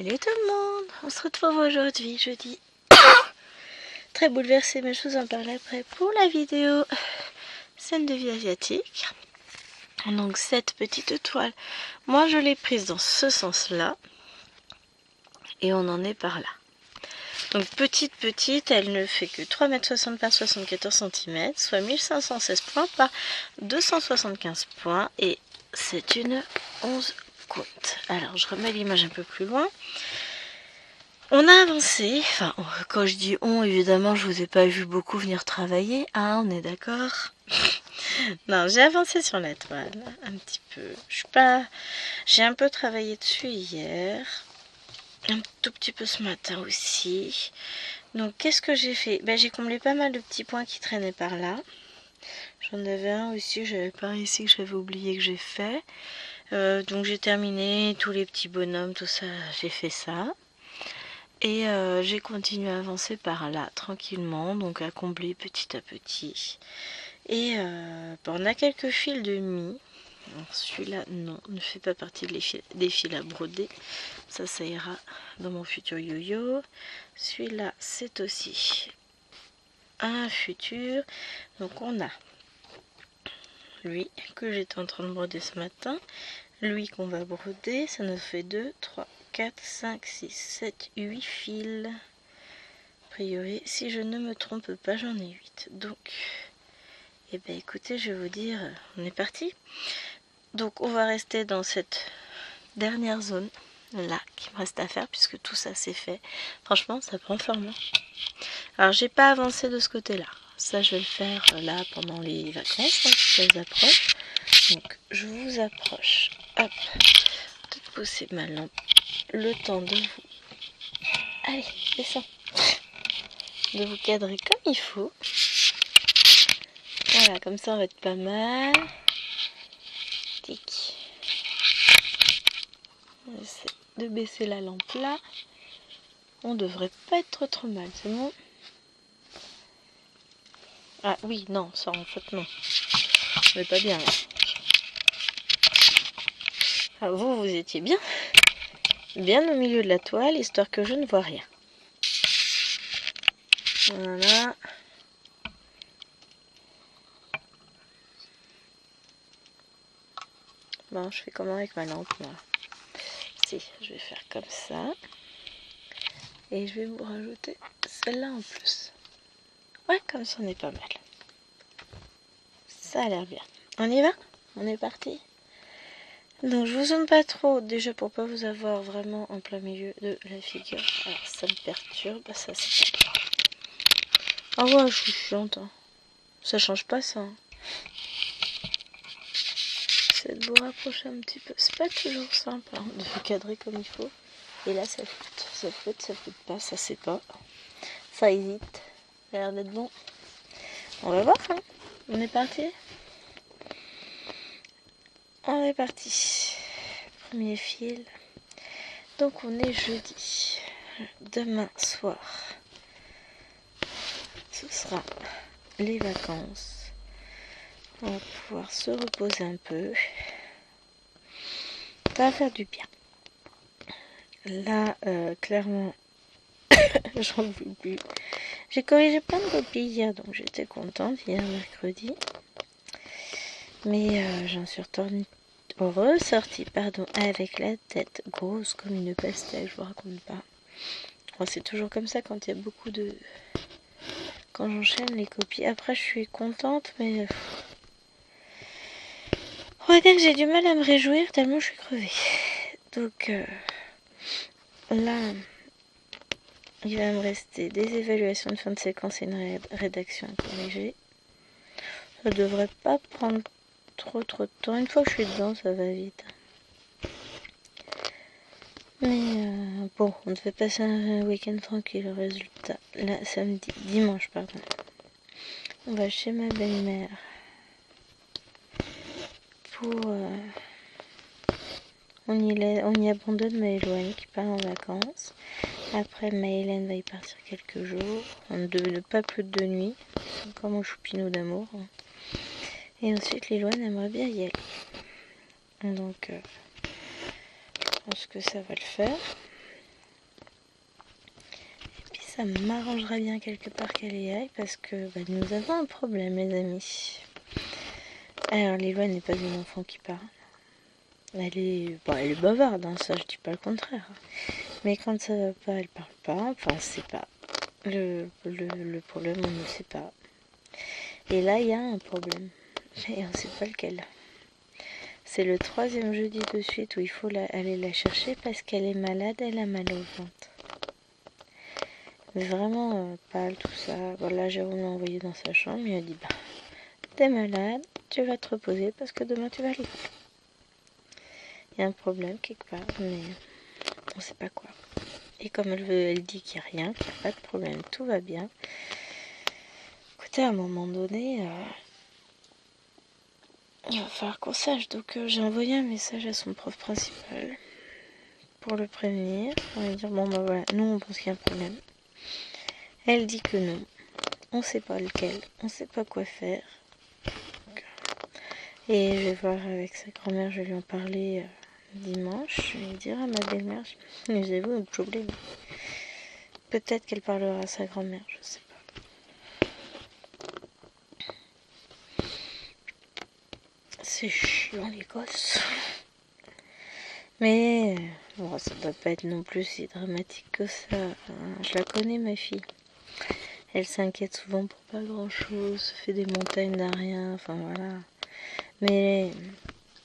Salut tout le monde, on se retrouve aujourd'hui, jeudi. Très bouleversée, mais je vous en parle après pour la vidéo scène de vie asiatique. Donc cette petite toile, moi je l'ai prise dans ce sens-là. Et on en est par là. Donc petite, elle ne fait que 3,60 m par 74 cm, soit 1516 points par 275 points. Et c'est une 11 compte. Alors je remets l'image un peu plus loin. On a avancé, enfin quand je dis on, évidemment je vous ai pas vu beaucoup venir travailler, hein, on est d'accord. Non, j'ai avancé sur la toile un petit peu. J'ai un peu travaillé dessus hier, un tout petit peu ce matin aussi. Donc qu'est-ce que j'ai fait? J'ai comblé pas mal de petits points qui traînaient par là. J'en avais un aussi, j'avais pas ici que j'avais oublié que j'ai fait. Donc j'ai terminé tous les petits bonhommes, tout ça, j'ai fait ça. Et j'ai continué à avancer par là, tranquillement, donc à combler petit à petit. Et on a quelques fils de mie. Celui-là, non, ne fait pas partie des fils à broder. Ça ira dans mon futur yo-yo. Celui-là, c'est aussi un futur. Donc on a lui que j'étais en train de broder ce matin. Lui qu'on va broder, ça nous fait 2, 3, 4, 5, 6, 7, 8 fils. A priori, si je ne me trompe pas, j'en ai 8. Donc, eh bien écoutez, je vais vous dire, on est parti. Donc on va rester dans cette dernière zone là qui me reste à faire puisque tout ça c'est fait. Franchement, ça prend forme. Alors j'ai pas avancé de ce côté-là. Ça je vais le faire là pendant les vacances, hein, elles approchent. Donc je vous approche. Hop, peut-être pousser ma lampe. Le temps de vous. Allez, descends. De vous cadrer comme il faut. Voilà, comme ça on va être pas mal. Tic. On essaie de baisser la lampe là. On devrait pas être trop mal, c'est bon? Ah oui, non, ça en fait non. On n'est pas bien là. Ah, vous étiez bien au milieu de la toile, histoire que je ne vois rien. Voilà. Bon, je fais comment avec ma lampe là? Si, je vais faire comme ça. Et je vais vous rajouter celle-là en plus. Ouais, comme ça on est pas mal. Ça a l'air bien. On y va? On est parti? Donc je vous zoome pas trop, déjà pour pas vous avoir vraiment en plein milieu de la figure. Alors ça me perturbe, ça c'est pas grave. Ah ouais, je suis chiante. Hein. Ça change pas ça. Hein. C'est de vous rapprocher un petit peu. C'est pas toujours simple hein, de vous cadrer comme il faut. Et là ça flotte pas, ça c'est pas. Ça hésite. Ça a l'air d'être bon. On va voir, hein. On est parti. On est parti. Premier fil. Donc on est jeudi. Demain soir, ce sera les vacances. On va pouvoir se reposer un peu. Ça va faire du bien. Là, clairement, j'en peux plus. J'ai corrigé plein de copies hier, donc j'étais contente, hier mercredi. Mais j'en suis ressortie avec la tête grosse comme une pastèque, je vous raconte pas. Bon, c'est toujours comme ça quand il y a beaucoup de... Quand j'enchaîne les copies. Après, je suis contente, mais... On va dire que j'ai du mal à me réjouir tellement je suis crevée. Donc là, il va me rester des évaluations de fin de séquence et une rédaction à corriger. Ça devrait pas prendre trop de temps. Une fois que je suis dedans, ça va vite. Mais bon, on devait passer un week-end tranquille. Le résultat, là, dimanche, pardon. On va chez ma belle-mère pour... on y abandonne Maëloine qui part en vacances. Après, Maëlène va y partir quelques jours. Pas plus de 2 nuits. C'est encore mon choupinou d'amour. Et ensuite, Liloine aimerait bien y aller. Donc, je pense que ça va le faire. ça m'arrangerait bien quelque part qu'elle y aille parce que nous avons un problème, les amis. Alors, Lilo n'est pas une enfant qui parle. Elle est bavarde, hein, ça je dis pas le contraire. Mais quand ça va pas, elle parle pas. Enfin, c'est pas le problème, on ne sait pas. Et là, il y a un problème, mais on ne sait pas lequel. C'est le 3e jeudi de suite où il faut aller la chercher parce qu'elle est malade, elle a mal au ventre. Mais vraiment, pâle, tout ça. Voilà, Jérôme l'a envoyé dans sa chambre, il a dit t'es malade, tu vas te reposer parce que demain tu vas à l'école. Il y a un problème quelque part, mais on ne sait pas quoi. Et comme elle dit qu'il n'y a rien, qu'il n'y a pas de problème, tout va bien. Écoutez, à un moment donné, il va falloir qu'on sache. Donc j'ai envoyé un message à son prof principal pour le prévenir, pour lui dire voilà, nous on pense qu'il y a un problème. Elle dit que non, on ne sait pas lequel, on ne sait pas quoi faire. Et je vais voir avec sa grand-mère, je vais lui en parler dimanche. Je vais dire à ma belle-mère, nous avons un problème. Peut-être qu'elle parlera à sa grand-mère, je sais pas. C'est chiant les gosses. Mais bon, ça doit pas être non plus si dramatique que ça. Je la connais, ma fille. Elle s'inquiète souvent pour pas grand-chose, fait des montagnes d'un rien, enfin voilà. Mais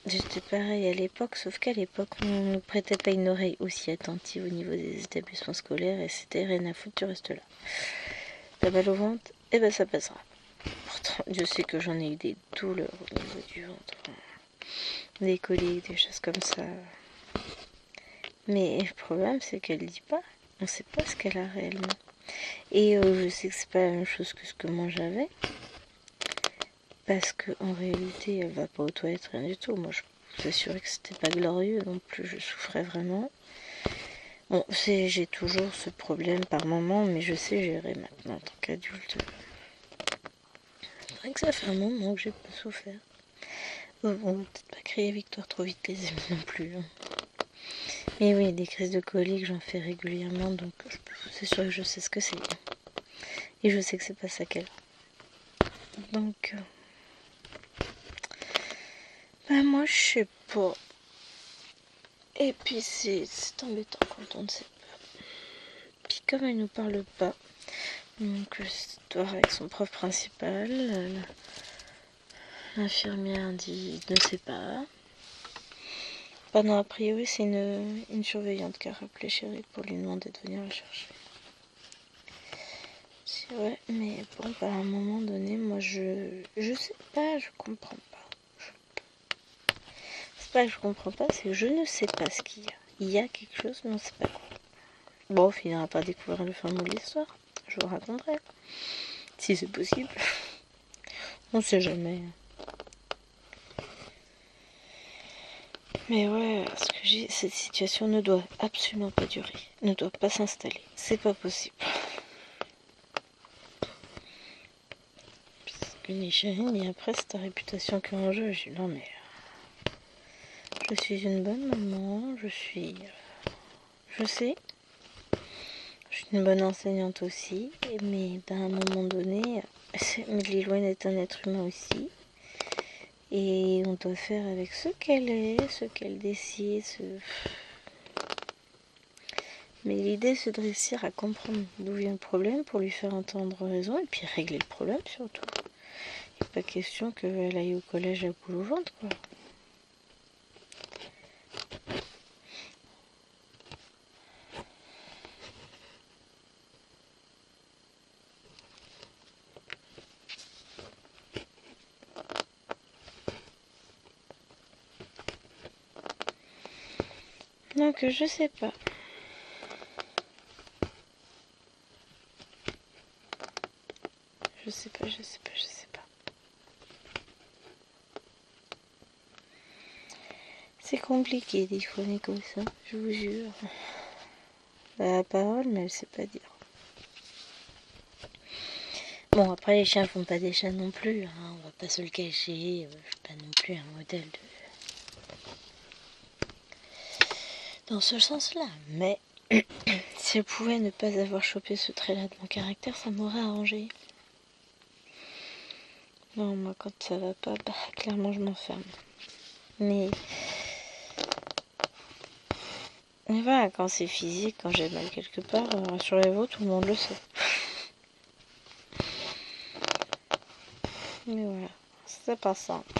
j'étais pareil à l'époque, sauf qu'à l'époque, on ne prêtait pas une oreille aussi attentive au niveau des établissements scolaires et c'était rien à foutre, tu restes là. T'as mal au ventre, et ben ça passera. Pourtant, je sais que j'en ai eu des douleurs au niveau du ventre, des coliques, des choses comme ça. Mais le problème, c'est qu'elle dit pas. On sait pas ce qu'elle a réellement. Et je sais que c'est pas la même chose que ce que moi j'avais. Parce qu'en réalité, elle va pas aux toilettes, rien du tout. Moi, je vous assurais que c'était pas glorieux non plus. Je souffrais vraiment. Bon, j'ai toujours ce problème par moment, mais je sais gérer maintenant en tant qu'adulte. C'est vrai que ça fait un moment que j'ai pas souffert. On va peut-être pas crier victoire trop vite, les amis, non plus. Hein. Mais oui, des crises de colique, j'en fais régulièrement, donc c'est sûr que je sais ce que c'est. Et je sais que c'est pas ça qu'elle a. Donc, moi je sais pas. Et puis c'est embêtant quand on ne sait pas. Puis comme elle nous parle pas, donc je dois voir avec son prof principal. L'infirmière dit ne sait pas. Non, a priori c'est une surveillante qui a rappelé Chérie pour lui demander de venir la chercher. C'est vrai, mais bon, à un moment donné, moi je sais pas, je comprends pas. C'est pas que je comprends pas, c'est que je ne sais pas ce qu'il y a. Il y a quelque chose, mais on sait pas quoi. Bon, on finira par découvrir le fin mot de l'histoire. Je vous raconterai. Si c'est possible. On sait jamais. Mais ouais, ce que j'ai, cette situation ne doit absolument pas durer. Ne doit pas s'installer. C'est pas possible. Puisque ni chérie, ni après, c'est ta réputation qui est en jeu. Je dis non, mais je suis une bonne maman. Je sais. Je suis une bonne enseignante aussi. Mais à un moment donné, Liloine est un être humain aussi. Et on doit faire avec ce qu'elle est, ce qu'elle décide. Mais l'idée, c'est de réussir à comprendre d'où vient le problème pour lui faire entendre raison et puis régler le problème surtout. Il n'est pas question qu'elle aille au collège à boule au ventre, quoi. Donc, je sais pas. Je sais pas. C'est compliqué d'y connaître comme ça, je vous jure. Elle a la parole, mais elle sait pas dire. Bon, après, les chiens font pas des chats non plus, hein, on va pas se le cacher. Je suis pas non plus un modèle dans ce sens-là. Mais Si elle pouvait ne pas avoir chopé ce trait-là de mon caractère, ça m'aurait arrangé. Non, moi, quand ça va pas, bah, clairement, je m'enferme. Mais voilà, quand c'est physique, quand j'ai mal quelque part, rassurez-vous, tout le monde le sait. Mais voilà, c'est pas simple.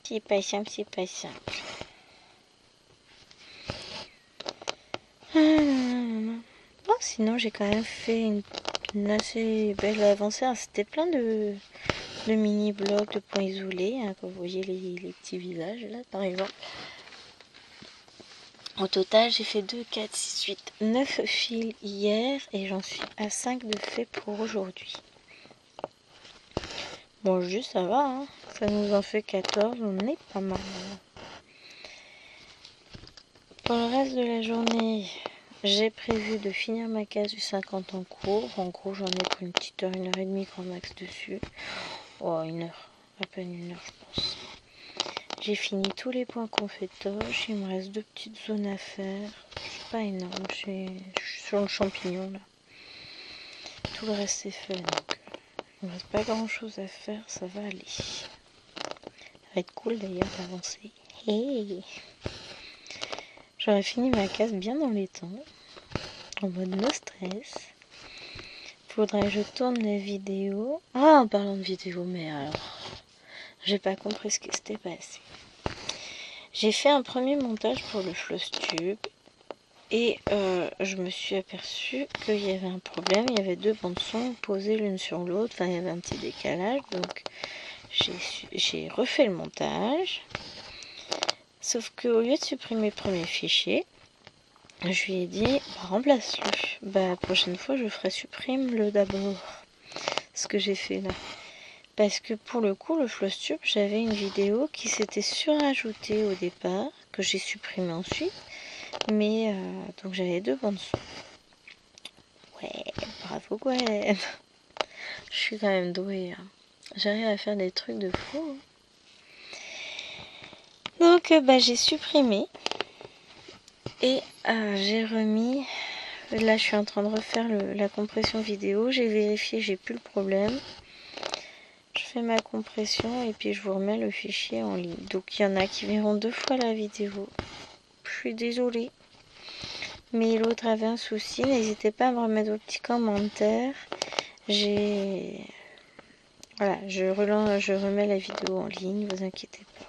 C'est pas simple, c'est pas simple. Bon, sinon, j'ai quand même fait une assez belle avancée. C'était plein de mini-blocs, de points isolés. Hein, comme vous voyez les petits visages, là, par exemple. Au total, j'ai fait 2, 4, 6, 8, 9 fils hier. Et j'en suis à 5 de fait pour aujourd'hui. Bon, juste ça va, hein. Ça nous en fait 14, on est pas mal. Pour le reste de la journée, j'ai prévu de finir ma case du 50 en cours. En gros, j'en ai pour une petite heure, 1h30 grand max dessus. Oh, 1 heure, à peine 1 heure, je pense. J'ai fini tous les points qu'on fait toche. Il me reste 2 petites zones à faire. C'est pas énorme, je suis sur le champignon là. Tout le reste c'est fait, donc il me reste pas grand chose à faire, ça va aller. Ça va être cool d'ailleurs d'avancer. Hey, j'aurais fini ma case bien dans les temps, en mode no stress. Faudrait que je tourne la vidéo. Ah, en parlant de vidéo, mais alors, j'ai pas compris ce qui s'était passé. J'ai fait un premier montage pour le Flosstube et je me suis aperçue qu'il y avait un problème. Il y avait 2 bandes son posées l'une sur l'autre. Enfin, il y avait un petit décalage, donc j'ai refait le montage. Sauf qu'au lieu de supprimer le premier fichier, je lui ai dit, bah, remplace-le. Bah, la prochaine fois, je ferai supprime-le d'abord. Ce que j'ai fait là. Parce que pour le coup, le Flosstube, j'avais une vidéo qui s'était surajoutée au départ, que j'ai supprimée ensuite. Mais, donc j'avais 2 bandes son. Ouais, bravo Gwen. Je suis quand même douée. Hein. J'arrive à faire des trucs de fou. Donc, bah, j'ai supprimé. Et j'ai remis. Là, je suis en train de refaire la compression vidéo. J'ai vérifié, j'ai plus le problème. Je fais ma compression et puis je vous remets le fichier en ligne. Donc, il y en a qui verront 2 fois la vidéo. Je suis désolée. Mais l'autre avait un souci. N'hésitez pas à me remettre vos petits commentaires. Voilà, je remets la vidéo en ligne, vous inquiétez pas.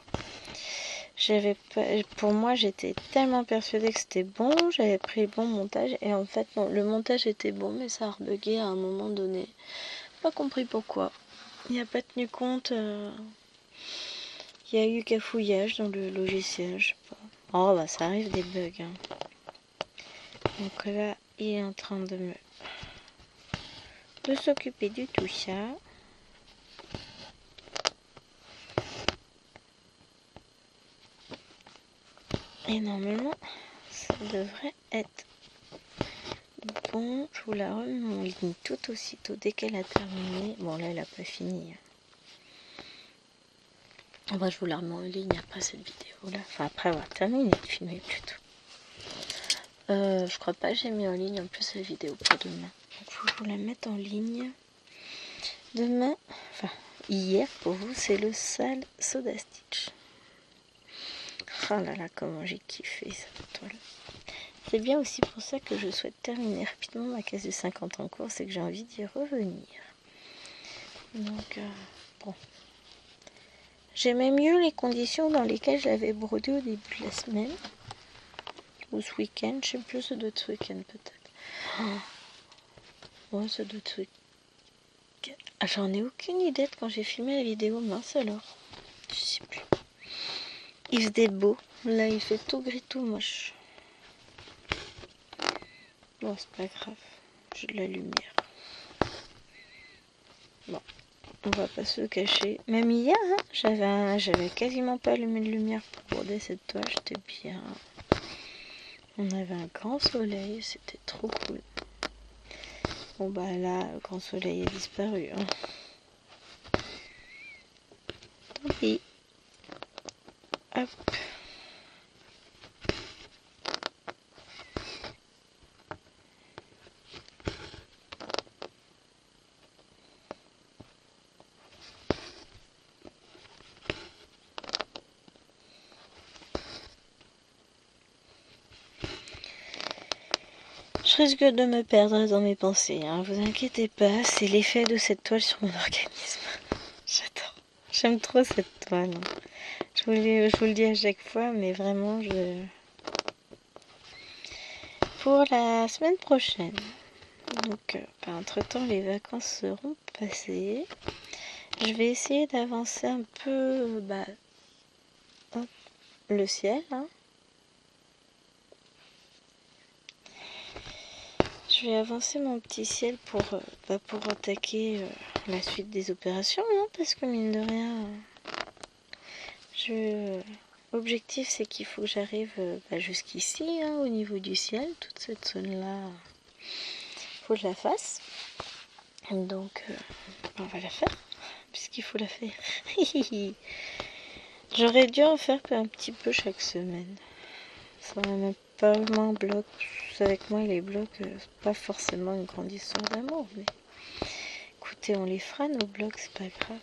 Pour moi, j'étais tellement persuadée que c'était bon, j'avais pris le bon montage et en fait non, le montage était bon, mais ça a rebugué à un moment donné. Pas compris pourquoi. Il n'y a pas tenu compte. Il y a eu cafouillage dans le logiciel, je sais pas. Oh bah ça arrive des bugs. Hein. Donc là, il est en train de s'occuper de tout ça. Et normalement, ça devrait être bon. Je vous la remets en ligne tout aussitôt dès qu'elle a terminé. Bon, là, elle n'a pas fini. Bah, je vous la remets en ligne après cette vidéo-là. Enfin, après avoir terminé de filmer plutôt. Je crois pas que j'ai mis en ligne en plus la vidéo pour demain. Donc, faut que je vous la mette en ligne. Demain, enfin, hier pour vous, c'est le sale Soda Stitch. Oh là là, comment j'ai kiffé cette toile. C'est bien aussi pour ça que je souhaite terminer rapidement ma case de 50 en cours, c'est que j'ai envie d'y revenir. Donc, bon. J'aimais mieux les conditions dans lesquelles j'avais brodé au début de la semaine. Ou ce week-end, je sais plus, ça doit être ce week-end peut-être. Ouais, ça doit être ce week-end. Ah, j'en ai aucune idée de quand j'ai filmé la vidéo, mince alors. Je sais plus. Il faisait beau, là il fait tout gris, tout moche. Bon, c'est pas grave, j'ai de la lumière. Bon, on va pas se cacher. Même hier, hein, j'avais quasiment pas allumé de lumière pour broder cette toile, j'étais bien. On avait un grand soleil, c'était trop cool. Bon bah là, le grand soleil a disparu. Hein. Tant pis. Hop. Je risque de me perdre dans mes pensées, hein. Vous inquiétez pas, c'est l'effet de cette toile sur mon organisme. J'adore. J'aime trop cette toile. Je vous le dis à chaque fois, mais vraiment, pour la semaine prochaine. Donc, entre-temps, les vacances seront passées. Je vais essayer d'avancer un peu le ciel. Hein. Je vais avancer mon petit ciel pour attaquer la suite des opérations, hein, parce que mine de rien, l'objectif c'est qu'il faut que j'arrive jusqu'ici, hein, au niveau du ciel, toute cette zone-là, faut que je la fasse. Donc, on va la faire, puisqu'il faut la faire. J'aurais dû en faire un petit peu chaque semaine. Ça va même pas vraiment bloc. Avec moi, les blocs, c'est pas forcément une grande histoire d'amour, mais écoutez, on les fera nos blocs, c'est pas grave.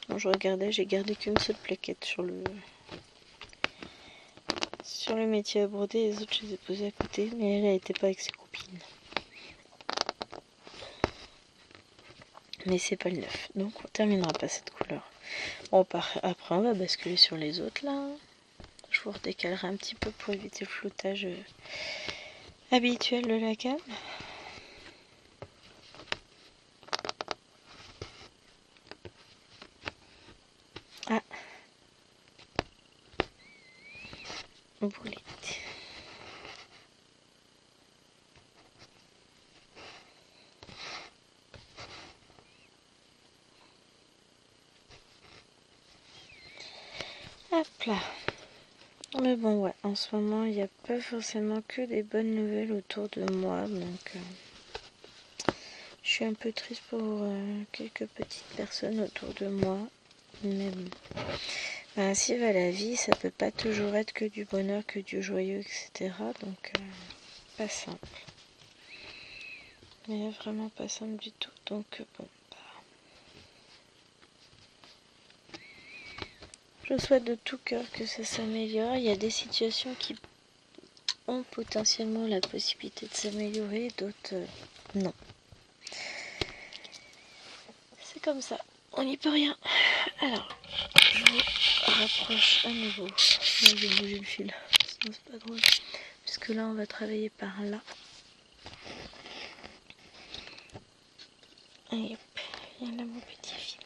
Bon, je regardais, j'ai gardé qu'une seule plaquette sur le métier à broder, les autres je les ai posées à côté, mais elle était pas avec ses copines. Mais c'est pas le neuf, donc on terminera pas cette couleur. Bon, après on va basculer sur les autres là. Je vous redécalerai un petit peu pour éviter le floutage habituel de la cam. Ah, boulette. Hop là. Mais bon, ouais, en ce moment, il n'y a pas forcément que des bonnes nouvelles autour de moi, donc je suis un peu triste pour quelques petites personnes autour de moi. Mais bon, ainsi va la vie, ça peut pas toujours être que du bonheur, que du joyeux, etc. Donc, pas simple. Mais vraiment pas simple du tout, donc bon. Je souhaite de tout cœur que ça s'améliore. Il y a des situations qui ont potentiellement la possibilité de s'améliorer, d'autres non. C'est comme ça, on n'y peut rien. Alors, je me rapproche à nouveau. Là, je vais bouger le fil, sinon c'est pas drôle. Puisque là, on va travailler par là. Et hop, il y a là mon petit fil.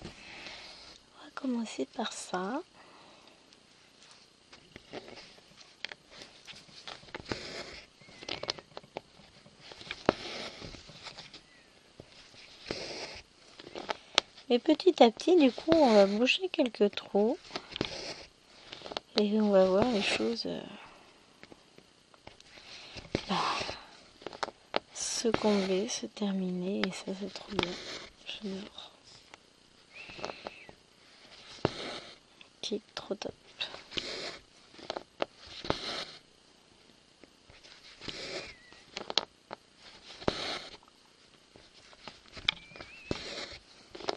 On va commencer par ça. Et petit à petit, du coup, on va boucher quelques trous. Et on va voir les choses se combler, se terminer. Et ça, c'est trop bien. J'adore. Qui est trop top.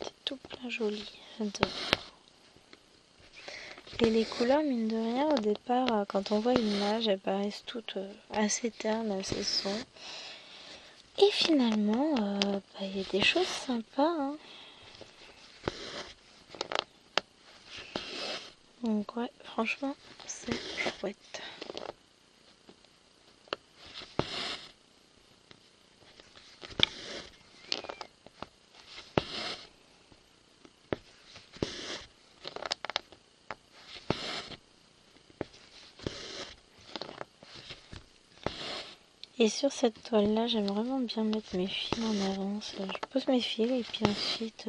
C'est tout plein joli. J'adore. Et les couleurs, mine de rien, au départ, quand on voit l'image, elles paraissent toutes assez ternes, assez sombres. Et finalement, y a des choses sympas. Hein. Donc ouais, franchement, c'est chouette. Et sur cette toile là, j'aime vraiment bien mettre mes fils en avance. Je pose mes fils et puis ensuite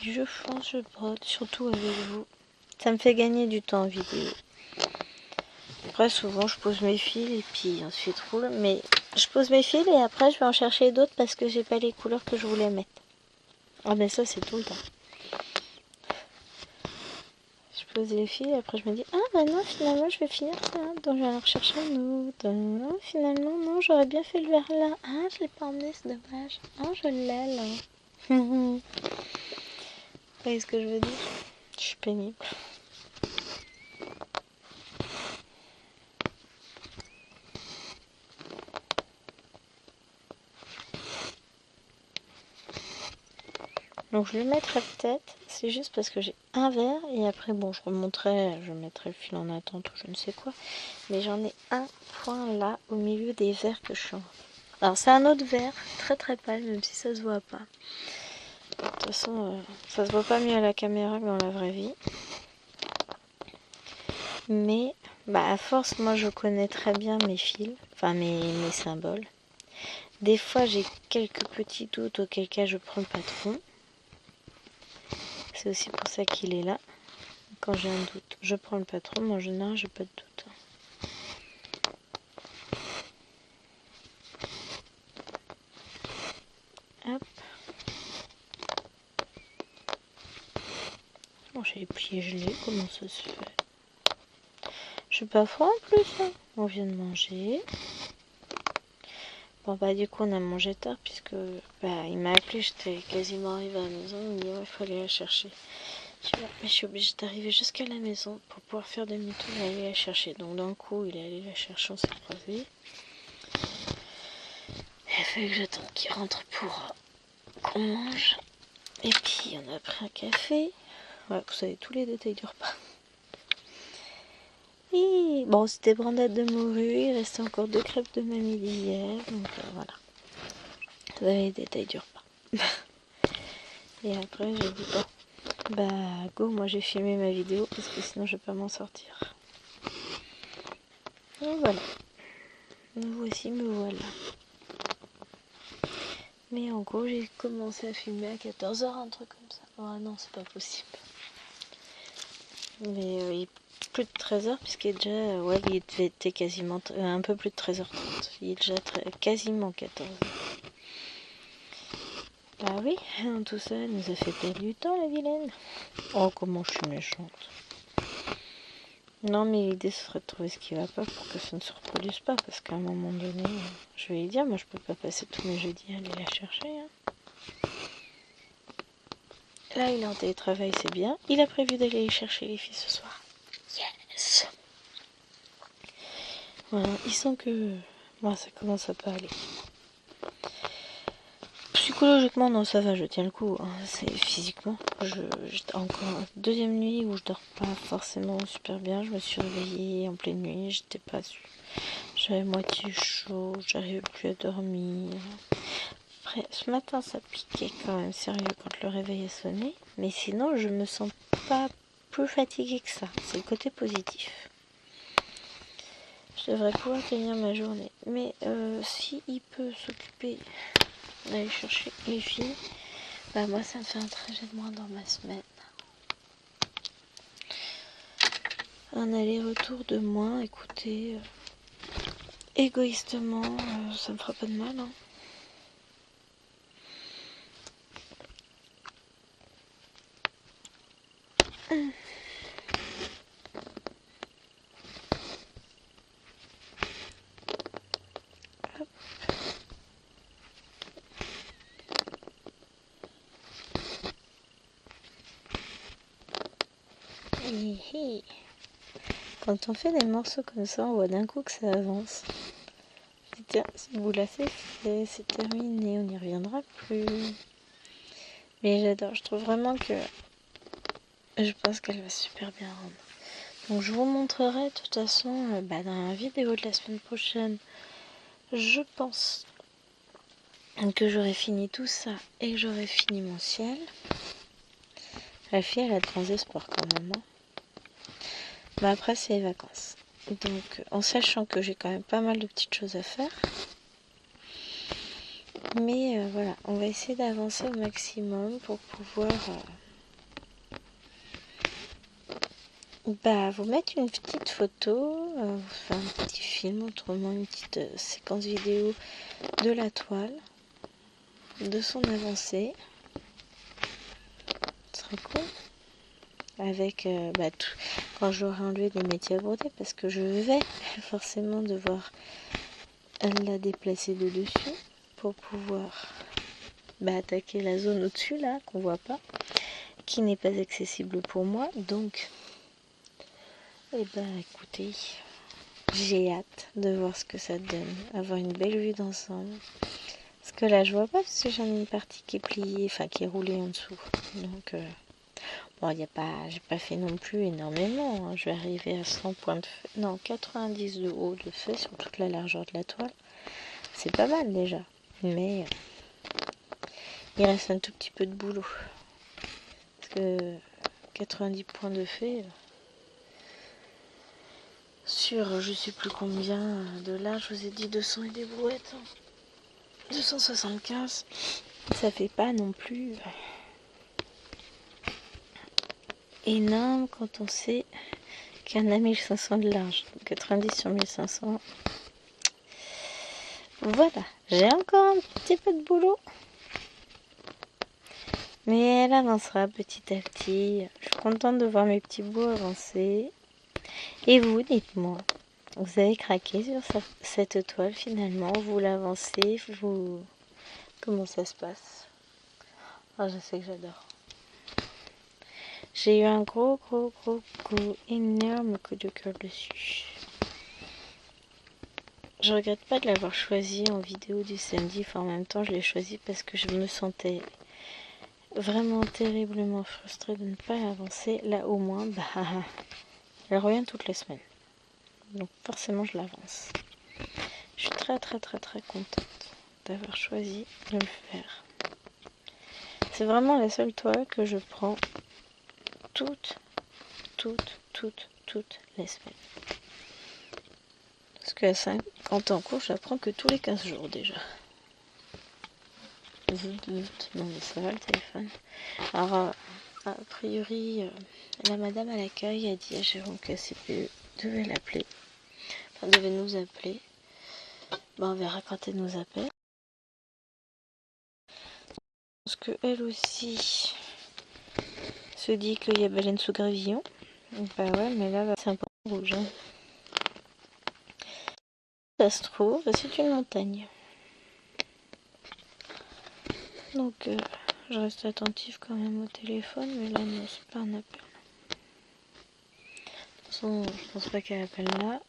je fonce, je brode, surtout avec vous. Ça me fait gagner du temps en vidéo. Après souvent je pose mes fils et puis ensuite roule. Mais je pose mes fils et après je vais en chercher d'autres parce que j'ai pas les couleurs que je voulais mettre. Ah ben ça c'est tout le temps. Je pose les fils, après je me dis, ah bah non, finalement je vais finir ça, donc je vais en rechercher un autre. Non, finalement non, j'aurais bien fait le verre là. Ah, je l'ai pas emmené, c'est dommage. Ah, je l'ai là. Vous voyez ce que je veux dire? Je suis pénible. Donc je le mettrai peut-être, c'est juste parce que j'ai un verre et après bon je remonterai, je mettrai le fil en attente ou je ne sais quoi. Mais j'en ai un point là au milieu des verres que je suis en... Alors c'est un autre verre, très très pâle même si ça se voit pas. De toute façon ça se voit pas mieux à la caméra que dans la vraie vie. Mais bah à force moi je connais très bien mes fils, enfin mes symboles. Des fois j'ai quelques petits doutes auquel cas je prends le patron. C'est aussi pour ça qu'il est là. Quand j'ai un doute, je prends le patron, mais en général, j'ai pas de doute. Hop. Oh, j'ai les pieds gelés, comment ça se fait? Je suis pas froid en plus, hein. On vient de manger. Bon, bah, du coup, on a mangé tard, puisque bah, il m'a appelé, j'étais quasiment arrivée à la maison. Il me dit, ouais, il faut aller la chercher. Je dis, ouais, mais je suis obligée d'arriver jusqu'à la maison pour pouvoir faire demi-tour et aller la chercher. Donc, d'un coup, il est allé la chercher, on s'est croisés. Il a fallu que j'attende qu'il rentre pour qu'on mange. Et puis, on a pris un café. Ouais, vous savez tous les détails du repas. Et bon, c'était brandade de morue, il restait encore 2 crêpes de mamie d'hier, donc voilà. Vous avez les détails du repas. Et après, j'ai dit, bon, bah go, moi j'ai filmé ma vidéo, parce que sinon je vais pas m'en sortir. Donc voilà. Me voici, me voilà. Mais en gros, j'ai commencé à filmer à 14h, un truc comme ça. Oh non, c'est pas possible. Mais il est plus de 13h, puisqu'il est déjà... ouais, il était quasiment... un peu plus de 13h30. Il est déjà quasiment 14h. Bah oui, tout ça, elle nous a fait perdre du temps, la vilaine. Oh, comment je suis méchante. Non, mais l'idée, ce serait de trouver ce qui va pas pour que ça ne se reproduise pas, parce qu'à un moment donné, je vais lui dire, moi, je peux pas passer tous mes jeudis à aller la chercher. Hein. Là, il est en télétravail, c'est bien. Il a prévu d'aller chercher les filles ce soir. Yes. Voilà, il sent que... moi, ça commence à pas aller. Psychologiquement, non, ça va, je tiens le coup. Hein. C'est physiquement. J'étais encore deuxième nuit où je dors pas forcément super bien. Je me suis réveillée en pleine nuit, j'étais pas sûre. J'avais moitié chaud, j'arrivais plus à dormir. Après, ce matin, ça piquait quand même sérieux quand le réveil a sonné. Mais sinon, je me sens pas plus fatiguée que ça. C'est le côté positif. Je devrais pouvoir tenir ma journée. Mais si il peut s'occuper d'aller chercher les filles, bah moi ça me fait un trajet de moins dans ma semaine. Un aller-retour de moins, écoutez, égoïstement, ça me fera pas de mal. Hein. Quand on fait des morceaux comme ça, on voit d'un coup que ça avance. Tiens, si vous la fait, c'est terminé, on n'y reviendra plus. Mais j'adore, je trouve vraiment que je pense qu'elle va super bien rendre. Donc je vous montrerai de toute façon dans la vidéo de la semaine prochaine. Je pense que j'aurai fini tout ça et que j'aurai fini mon ciel. La fille, elle a de grands espoirs quand même. Hein. Mais après, c'est les vacances. Donc, en sachant que j'ai quand même pas mal de petites choses à faire. Mais voilà, on va essayer d'avancer au maximum pour pouvoir vous mettre une petite photo, vous faire un petit film, autrement une petite séquence vidéo de la toile, de son avancée. très cool. Avec quand j'aurai enlevé les métiers à broder, parce que je vais forcément devoir la déplacer de dessus pour pouvoir attaquer la zone au-dessus là qu'on voit pas, qui n'est pas accessible pour moi. Donc écoutez, j'ai hâte de voir ce que ça donne, avoir une belle vue d'ensemble. Parce que là je vois pas, parce que j'en ai une partie qui est pliée, enfin qui est roulée en dessous. Donc bon, j'ai pas fait non plus énormément, hein. Je vais arriver à 100 points de fait, non 90 de haut de fait sur toute la largeur de la toile. C'est pas mal déjà, mais il reste un tout petit peu de boulot. Parce que 90 points de fait sur je sais plus combien de large, je vous ai dit 200 et des brouettes. 275, ça fait pas non plus énorme quand on sait qu'il y en a 1500 de large. 90 sur 1500. Voilà, j'ai encore un petit peu de boulot. Mais elle avancera petit à petit. Je suis contente de voir mes petits bouts avancer. Et vous, dites-moi, vous avez craqué sur cette toile finalement? Vous l'avancez? Comment ça se passe? Je sais que j'adore. J'ai eu un gros, énorme coup de cœur dessus. Je regrette pas de l'avoir choisi en vidéo du samedi. Enfin, en même temps, je l'ai choisi parce que je me sentais vraiment terriblement frustrée de ne pas avancer. Là, au moins, elle revient toutes les semaines. Donc, forcément, je l'avance. Je suis très contente d'avoir choisi de le faire. C'est vraiment la seule toile que je prends toutes les semaines. Parce qu'à 50 ans en cours, je la prends que tous les 15 jours déjà. Non mais ça va le téléphone. Alors, a priori, la madame à l'accueil a dit à Jérôme que la CPU devait l'appeler. Enfin, devait nous appeler. On verra quand elle nous appelle. Parce qu'elle aussi se dit qu'il y a baleine sous gravillon. Bah ouais, mais là, c'est un peu rouge. Hein. Ça se trouve, c'est une montagne. Donc, je reste attentive quand même au téléphone, mais là, non, c'est pas un appel. De toute façon, je pense pas qu'elle appelle là.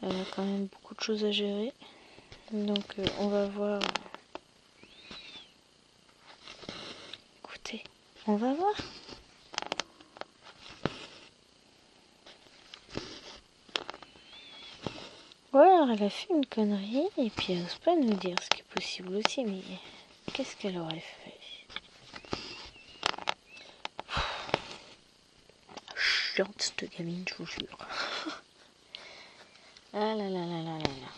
Elle a quand même beaucoup de choses à gérer. Donc, on va voir. Écoutez, on va voir. Ou alors elle a fait une connerie et puis elle n'ose pas nous dire, ce qui est possible aussi, mais qu'est-ce qu'elle aurait fait? Chiante cette gamine, je vous jure. Ah là là là là là là.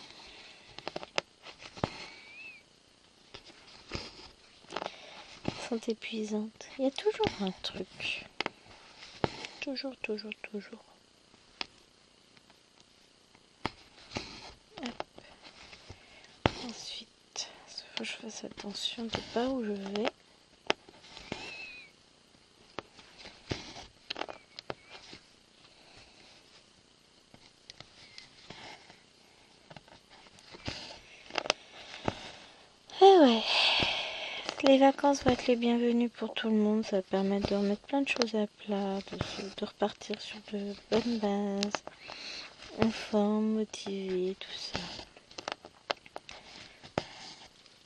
Elles sont épuisantes. Il y a toujours un truc. Toujours. Hop. Ensuite, il faut que je fasse attention de pas où je vais. Ouais. Les vacances vont être les bienvenues pour tout le monde. Ça va permettre de remettre plein de choses à plat, de repartir sur de bonnes bases, en forme, motivé, tout ça.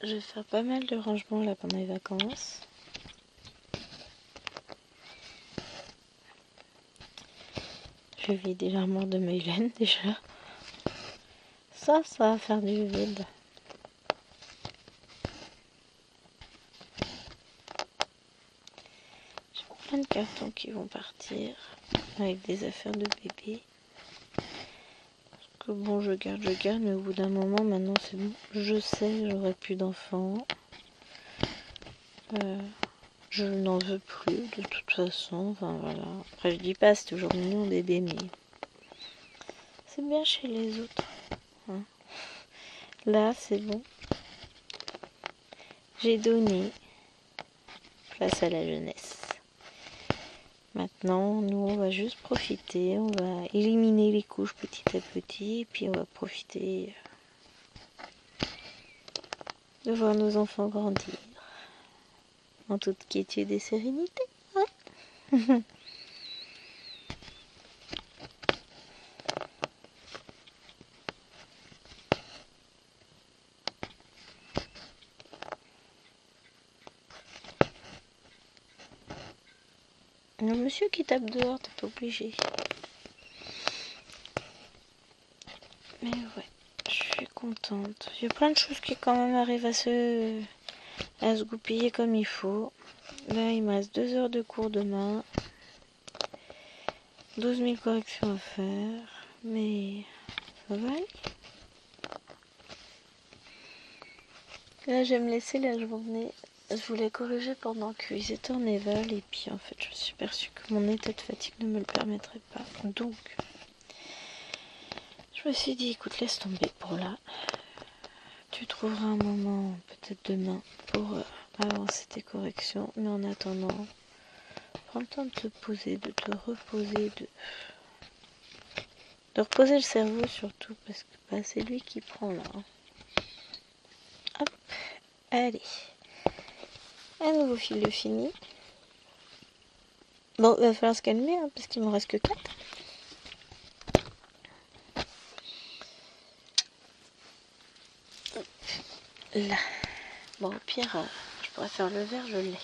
Je vais faire pas mal de rangements là pendant les vacances. Je vais vider l'armoire de Mylène déjà. Ça va faire du vide. J'ai plein de cartons qui vont partir avec des affaires de bébé. Parce que bon, je garde, mais au bout d'un moment, maintenant c'est bon. Je sais, j'aurai plus d'enfants. Je n'en veux plus de toute façon. Enfin voilà. Après, je dis pas, c'est toujours mignon bébé, mais c'est bien chez les autres. Hein. Là, c'est bon. J'ai donné. place à la jeunesse. Maintenant, nous, on va juste profiter, on va éliminer les couches petit à petit, et puis on va profiter de voir nos enfants grandir en toute quiétude et sérénité. Ouais. Le monsieur qui tape dehors, t'es pas obligé. Mais ouais, je suis contente. Il y a plein de choses qui quand même arrivent à se goupiller comme il faut. Là, il me reste 2 heures de cours demain. 12 000 corrections à faire. Mais ça va aller. Là, je vais me laisser la journée. Je voulais corriger pendant qu'ils étaient en éval. Et puis, en fait, je me suis perçue que mon état de fatigue ne me le permettrait pas. Donc, je me suis dit, écoute, laisse tomber pour là. Tu trouveras un moment, peut-être demain, pour avancer tes corrections. Mais en attendant, prends le temps de te poser, de te reposer, de reposer le cerveau surtout, parce que bah, c'est lui qui prend là. Hop, allez. Un nouveau fil de fini. Bon, il va falloir se calmer, hein, parce qu'il m'en reste que 4. Là. Bon, au pire, je pourrais faire le vert, je l'ai.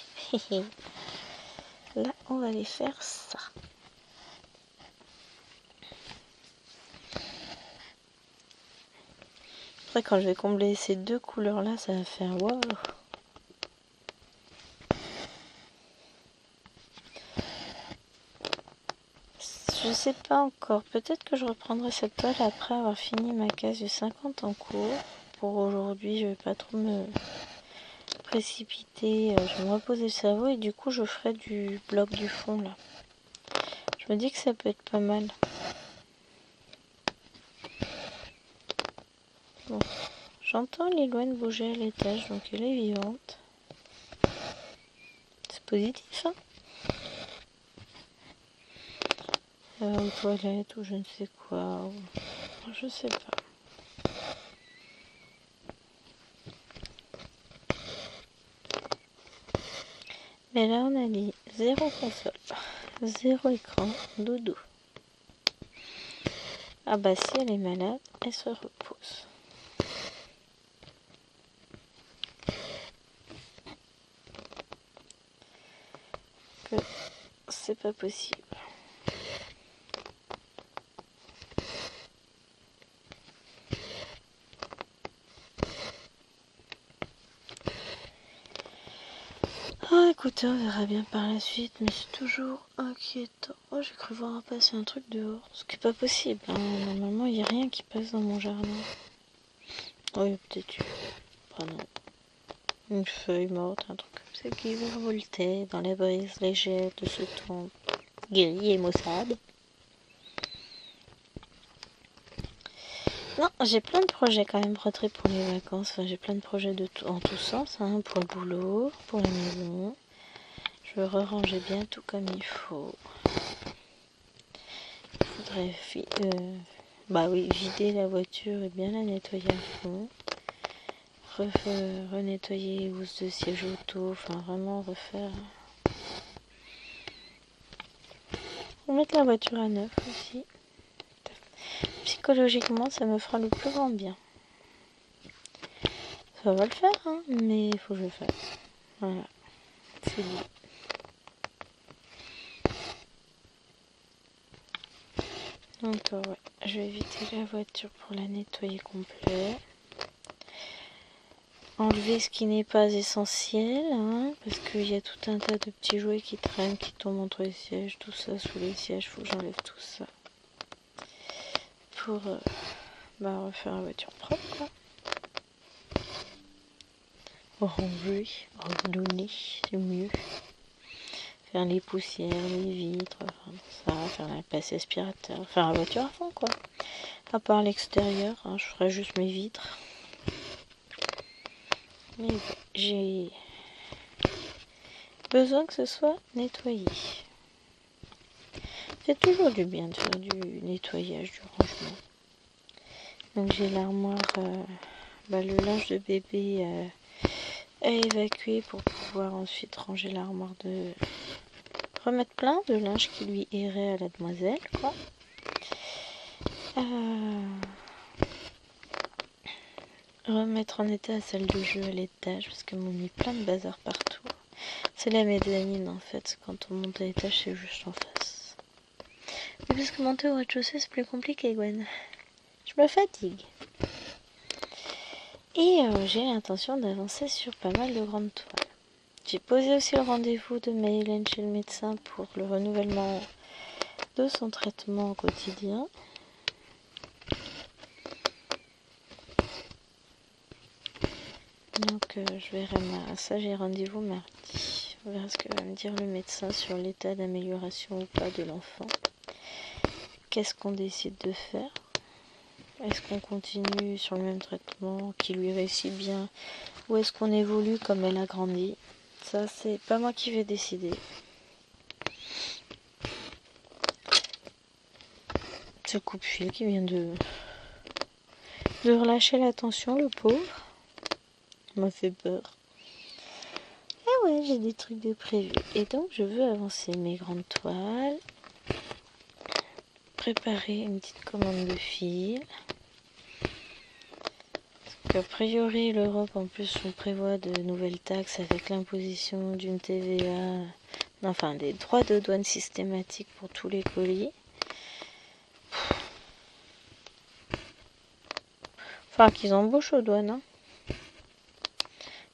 Là, on va aller faire ça. Après, quand je vais combler ces 2 couleurs-là, ça va faire wow. Je sais pas encore. Peut-être que je reprendrai cette toile après avoir fini ma case du 50 en cours. Pour aujourd'hui, je vais pas trop me précipiter. Je vais me reposer le cerveau et du coup, je ferai du bloc du fond là. Je me dis que ça peut être pas mal. Bon. J'entends Lilouane bouger à l'étage, donc elle est vivante. C'est positif, hein? Aux toilettes ou je ne sais quoi. Je sais pas. Mais là, on a dit 0 console, 0 écran, doudou. Ah bah si elle est malade, elle se repose. Que c'est pas possible. Ah écoutez, on verra bien par la suite, mais c'est toujours inquiétant. Oh, j'ai cru voir passer un truc dehors, ce qui est pas possible. Hein. Normalement, il n'y a rien qui passe dans mon jardin. Oui, peut-être une feuille morte, un truc comme ça qui voltait dans la brise légère de ce temps gris et maussade. Non, j'ai plein de projets quand même prêtés pour les vacances. Enfin, j'ai plein de projets en tous sens, hein, pour le boulot, pour la maison. Je veux ranger bien tout comme il faut. Il faudrait vider la voiture et bien la nettoyer à fond. Renettoyer les housses de siège auto. Enfin, vraiment refaire. Remettre la voiture à neuf aussi. Psychologiquement, ça me fera le plus grand bien. Ça va le faire, hein, mais il faut que je le fasse. Voilà. C'est dit. Donc ouais, je vais éviter la voiture pour la nettoyer complet. Enlever ce qui n'est pas essentiel, hein, parce qu'il y a tout un tas de petits jouets qui traînent, qui tombent entre les sièges, tout ça sous les sièges, faut que j'enlève tout ça. Pour refaire la voiture propre, quoi. Ranger, ordonner, c'est mieux. Faire les poussières, les vitres, enfin, ça, faire la place aspirateur, faire la voiture à fond, quoi. À part l'extérieur, hein, je ferai juste mes vitres. Mais j'ai besoin que ce soit nettoyé. C'est toujours du bien de faire du nettoyage, du rangement. Donc j'ai l'armoire, le linge de bébé à évacuer pour pouvoir ensuite ranger l'armoire de... remettre plein de linge qui lui irait à la demoiselle, quoi. Remettre en état la salle de jeu à l'étage parce qu'elle m'a mis plein de bazar partout. C'est la mezzanine en fait, quand on monte à l'étage c'est juste en face. Mais parce que monter au rez-de-chaussée c'est plus compliqué, Gwen. Je me fatigue. Et j'ai l'intention d'avancer sur pas mal de grandes toiles. J'ai posé aussi le rendez-vous de Maëlène chez le médecin pour le renouvellement de son traitement quotidien. Donc je verrai ça, j'ai rendez-vous mardi. On verra ce que va me dire le médecin sur l'état d'amélioration ou pas de l'enfant. Qu'est-ce qu'on décide de faire? Est-ce qu'on continue sur le même traitement qui lui réussit bien? Ou est-ce qu'on évolue comme elle a grandi? Ça, c'est pas moi qui vais décider. Ce coupe-fil qui vient de relâcher la tension, le pauvre. M'a fait peur. Ah ouais, j'ai des trucs de prévu. Et donc, je veux avancer mes grandes toiles. Préparer une petite commande de fil. A priori, l'Europe, en plus, on prévoit de nouvelles taxes avec l'imposition d'une TVA, enfin des droits de douane systématiques pour tous les colis. Enfin, qu'ils embauchent aux douanes. Hein.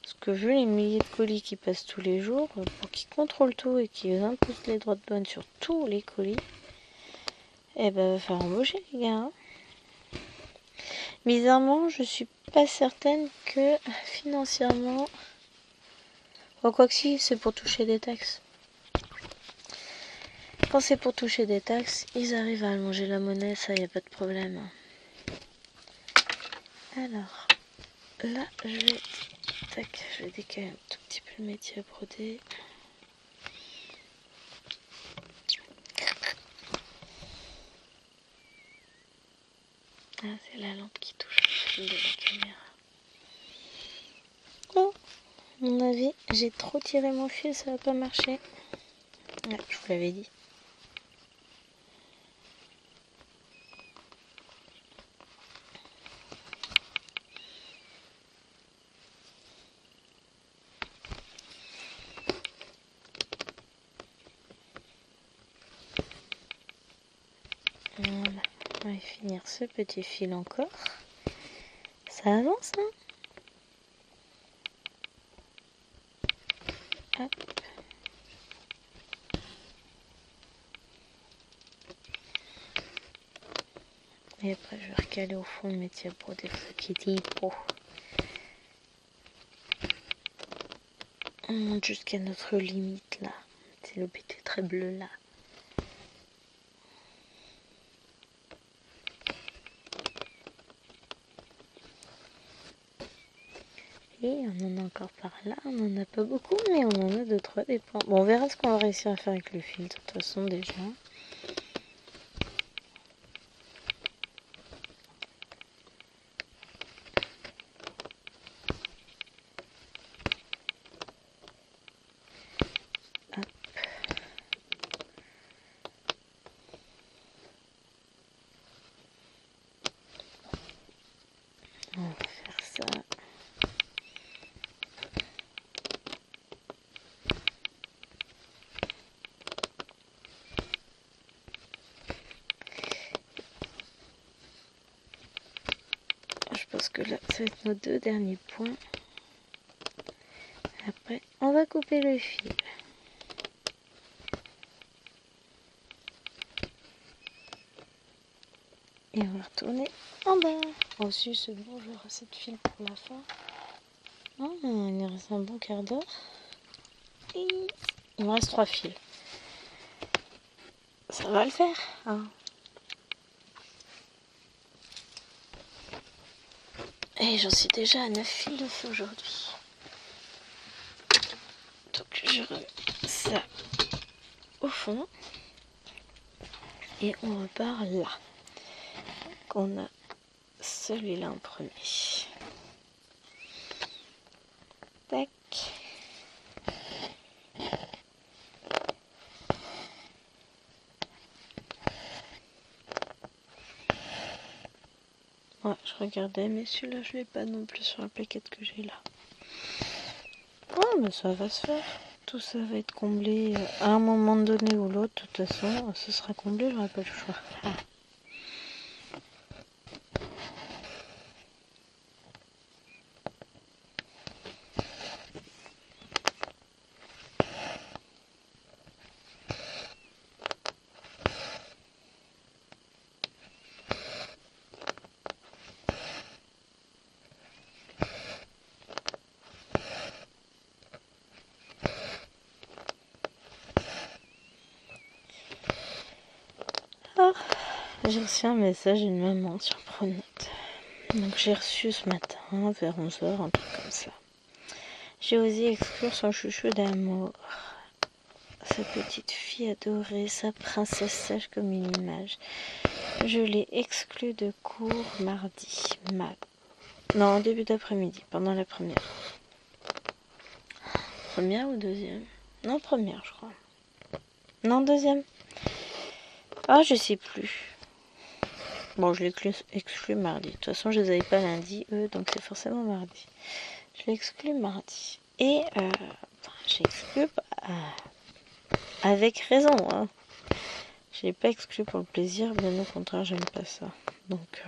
Parce que vu les milliers de colis qui passent tous les jours, pour qu'ils contrôlent tout et qu'ils imposent les droits de douane sur tous les colis, eh ben, va falloir embaucher les gars. Hein. Bizarrement, je suis pas certaine que financièrement, quoi que si, c'est pour toucher des taxes. Quand c'est pour toucher des taxes, ils arrivent à allonger la monnaie, ça y a pas de problème. Alors, là, je vais décaler un tout petit peu le métier à broder. Ah, c'est la lampe qui touche le fil de la caméra. Oh, à mon avis, j'ai trop tiré mon fil, ça va pas marcher. Ouais, je vous l'avais dit. Voilà, on va finir ce petit fil encore. Ça avance, hein? Hop. Et après, je vais recaler au fond le métier à broder pour ce qui est hypo. On monte jusqu'à notre limite là. C'est le petit très bleu là. Et on en a encore par là. On n'en a pas beaucoup, mais on en a 2-3 des points. Bon, on verra ce qu'on va réussir à faire avec le fil de toute façon déjà. On va faire ça. Je pense que là, ça va être nos 2 derniers points. Après, on va couper le fil. Et on va retourner en bas. Oh si, c'est bon, j'aurai assez de fil pour la fin. Ah, il me reste un bon quart d'heure. Et il me reste 3 fils. Ça va le faire. Hein. Et j'en suis déjà à 9 fils de feu aujourd'hui. Donc je remets ça au fond. Et on repart là. Donc on a celui-là en premier. Tac. Ouais, je regardais, mais celui-là, je l'ai pas non plus sur la plaquette que j'ai là. Ouais, mais ça va se faire. Tout ça va être comblé à un moment donné ou l'autre. De toute façon, ce sera comblé, j'aurai pas le choix. Ah. Ah, j'ai reçu un message d'une maman sur Pronote. Donc j'ai reçu ce matin vers 11h, un truc comme ça. J'ai osé exclure son chouchou d'amour. Sa petite fille adorée, sa princesse sage comme une image. Je l'ai exclue de cours mardi. Non, en début d'après-midi, pendant la première. Première ou deuxième? Non, première, je crois. Non, deuxième. Ah, je sais plus. Bon, je l'ai exclu mardi. De toute façon, je les avais pas lundi, eux, donc c'est forcément mardi. Je l'ai exclu mardi. Et j'ai exclu avec raison. Hein. Je l'ai pas exclu pour le plaisir, bien au contraire, j'aime pas ça. Donc,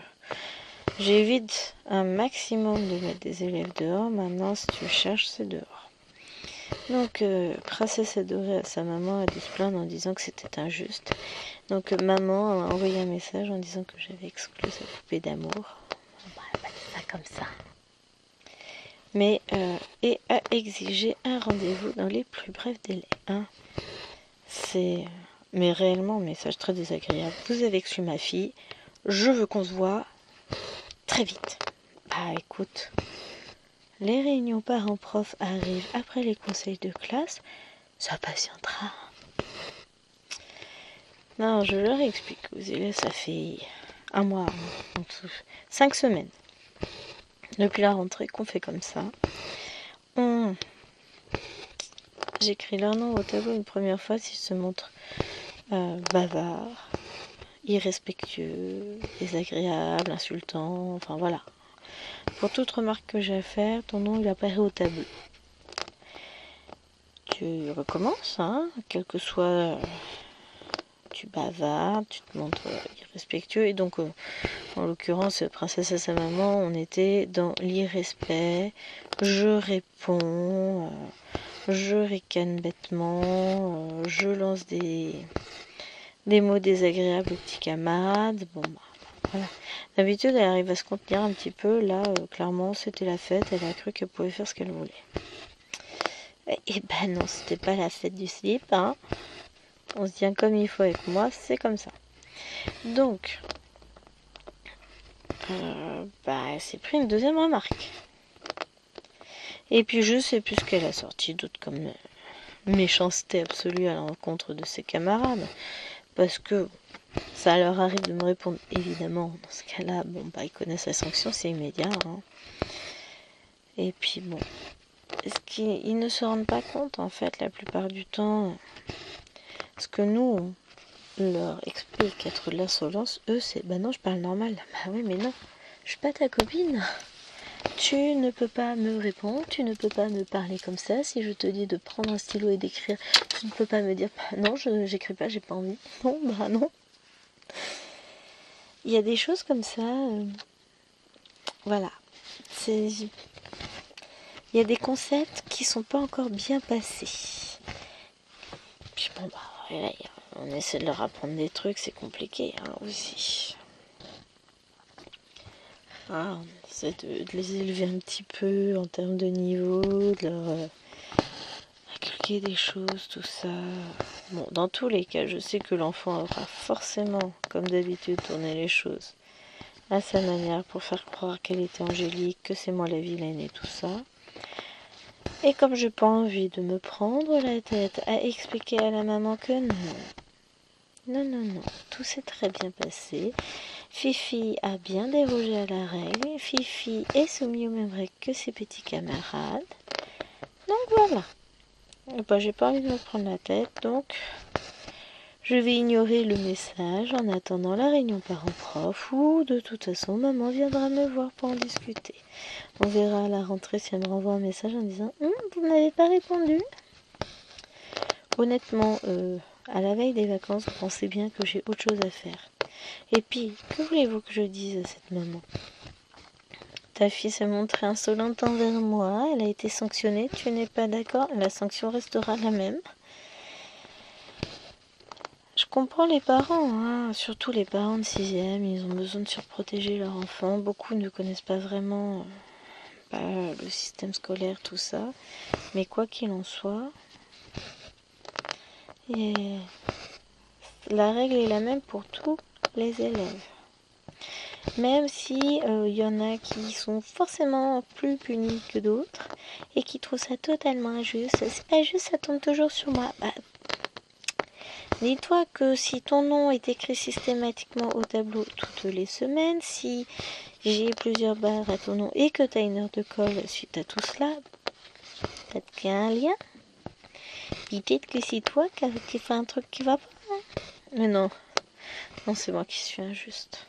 j'évite un maximum de mettre des élèves dehors. Maintenant, si tu le cherches, c'est dehors. Donc, Princesse adorée à sa maman a dû se plaindre en disant que c'était injuste. Donc, maman a envoyé un message en disant que j'avais exclu sa poupée d'amour. Bon, elle a pas dit ça comme ça. Mais, et a exigé un rendez-vous dans les plus brefs délais. Hein. C'est, mais réellement, un message très désagréable. Vous avez exclu ma fille. Je veux qu'on se voit très vite. Bah, écoute. Les réunions parents-prof arrivent après les conseils de classe. Ça patientera. Non, je leur explique aux élèves, ça fait un mois, 5 semaines. Depuis la rentrée qu'on fait comme ça. J'écris leur nom au tableau une première fois s'ils se montrent bavards, irrespectueux, désagréables, insultants, enfin voilà. Pour toute remarque que j'ai à faire, ton nom il apparaît au tableau. Tu recommences, hein, quel que soit... tu bavardes, tu te montres irrespectueux. Et donc, en l'occurrence, princesse à sa maman, on était dans l'irrespect. Je réponds, je ricane bêtement, je lance des mots désagréables aux petits camarades. Bon, bah, voilà. D'habitude, elle arrive à se contenir un petit peu. Là, clairement, c'était la fête. Elle a cru qu'elle pouvait faire ce qu'elle voulait. Et ben non, c'était pas la fête du slip, hein. On se tient comme il faut avec moi, c'est comme ça. Donc, elle s'est pris une deuxième remarque. Et puis je sais plus ce qu'elle a sorti d'autre comme méchanceté absolue à l'encontre de ses camarades. Parce que ça leur arrive de me répondre, évidemment, dans ce cas-là, bon, bah, ils connaissent la sanction, c'est immédiat. Hein. Et puis bon, ils ne se rendent pas compte, en fait, la plupart du temps, ce que nous, on leur explique être de l'insolence, eux, c'est, bah non, je parle normal. Bah oui, mais non, je suis pas ta copine. Tu ne peux pas me répondre, tu ne peux pas me parler comme ça. Si je te dis de prendre un stylo et d'écrire, tu ne peux pas me dire non, j'écris pas, j'ai pas envie. Non, bah non. Il y a des choses comme ça. Voilà. Il y a des concepts qui sont pas encore bien passés. Puis bon, bah, là, on essaie de leur apprendre des trucs, c'est compliqué hein, aussi. Ah, on essaie de les élever un petit peu en termes de niveau, de leur inculquer des choses, tout ça. Bon, dans tous les cas, je sais que l'enfant aura forcément, comme d'habitude, tourné les choses à sa manière pour faire croire qu'elle était angélique, que c'est moi la vilaine et tout ça. Et comme j'ai pas envie de me prendre la tête à expliquer à la maman que non, tout s'est très bien passé. Fifi a bien dérogé à la règle. Fifi est soumis aux mêmes règles que ses petits camarades. Donc voilà. Et bah, j'ai pas envie de me prendre la tête, donc je vais ignorer le message en attendant la réunion parents-prof où de toute façon maman viendra me voir pour en discuter. On verra à la rentrée si elle me renvoie un message en disant vous n'avez pas répondu. Honnêtement, à la veille des vacances, vous pensez bien que j'ai autre chose à faire. Et puis, que voulez-vous que je dise à cette maman? Ta fille s'est montrée insolente envers moi, elle a été sanctionnée, tu n'es pas d'accord, la sanction restera la même. Je comprends les parents, hein, surtout les parents de 6e, ils ont besoin de surprotéger leur enfant. Beaucoup ne connaissent pas vraiment le système scolaire, tout ça. Mais quoi qu'il en soit, la règle est la même pour tous les élèves. Même si y en a qui sont forcément plus punis que d'autres et qui trouvent ça totalement injuste. C'est pas juste, ça tombe toujours sur moi. Dis-toi que si ton nom est écrit systématiquement au tableau toutes les semaines, si j'ai plusieurs barres à ton nom et que tu as une heure de colle suite à tout cela, peut-être qu'il y a un lien. Peut-être que c'est toi qui fais un truc qui va pas. Hein. Mais non, c'est moi qui suis injuste.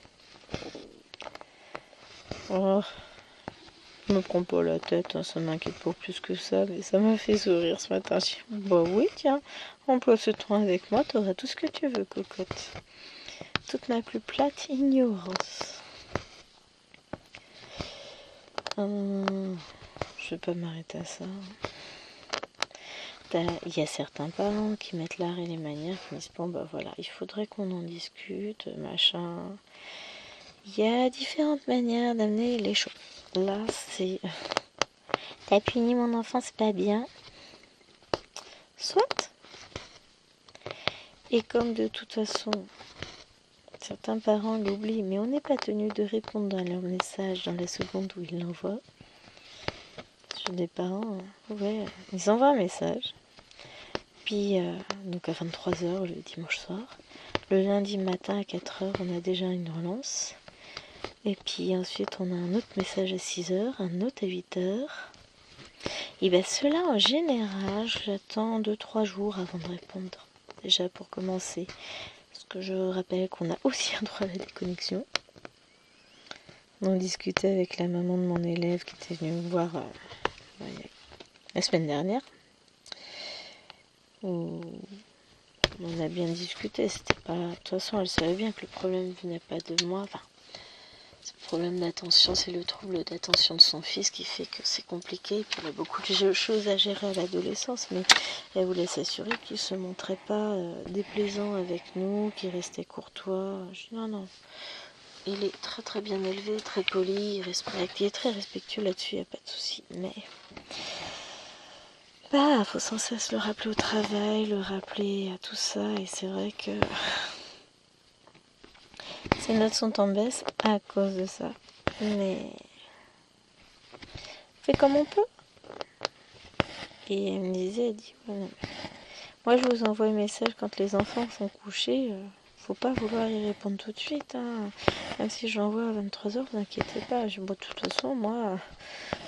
Oh, je me prends pas la tête, hein, ça m'inquiète pas plus que ça, mais ça m'a fait sourire ce matin. Je dis, bah oui, tiens, emploie ce temps avec moi, t'auras tout ce que tu veux, cocotte. Toute ma plus plate ignorance. Je vais pas m'arrêter à ça. Il y a certains parents qui mettent l'art et les manières, qui disent bon bah voilà, il faudrait qu'on en discute, machin. Il y a différentes manières d'amener les choses. Là, c'est t'as puni mon enfant, c'est pas bien. Soit. Et comme de toute façon, certains parents l'oublient, mais on n'est pas tenu de répondre à leur message dans la seconde où ils l'envoient. Sur des parents, ouais, ils envoient un message. Puis, donc à 23h le dimanche soir. Le lundi matin à 4h, on a déjà une relance. Et puis ensuite, on a un autre message à 6h, un autre à 8h. Et bien ceux-là, en général, j'attends 2-3 jours avant de répondre. Déjà pour commencer. Parce que je rappelle qu'on a aussi un droit à la déconnexion. On discutait avec la maman de mon élève qui était venue me voir la semaine dernière. Où on a bien discuté. C'était pas... De toute façon, elle savait bien que le problème venait pas de moi. Enfin, le problème d'attention, c'est le trouble d'attention de son fils qui fait que c'est compliqué. Et puis il y a beaucoup de choses à gérer à l'adolescence, mais elle voulait s'assurer qu'il se montrait pas déplaisant avec nous, qu'il restait courtois. Je dis non. Il est très très bien élevé, très poli, il est très respectueux là-dessus, il n'y a pas de souci. Mais faut sans cesse le rappeler au travail, le rappeler à tout ça, et c'est vrai que ses notes sont en baisse à cause de ça. Mais on fait comme on peut. Et elle me disait, elle dit, ouais, moi je vous envoie un message quand les enfants sont couchés, faut pas vouloir y répondre tout de suite. Hein. Même si je l'envoie à 23h, vous inquiétez pas. De toute façon, moi,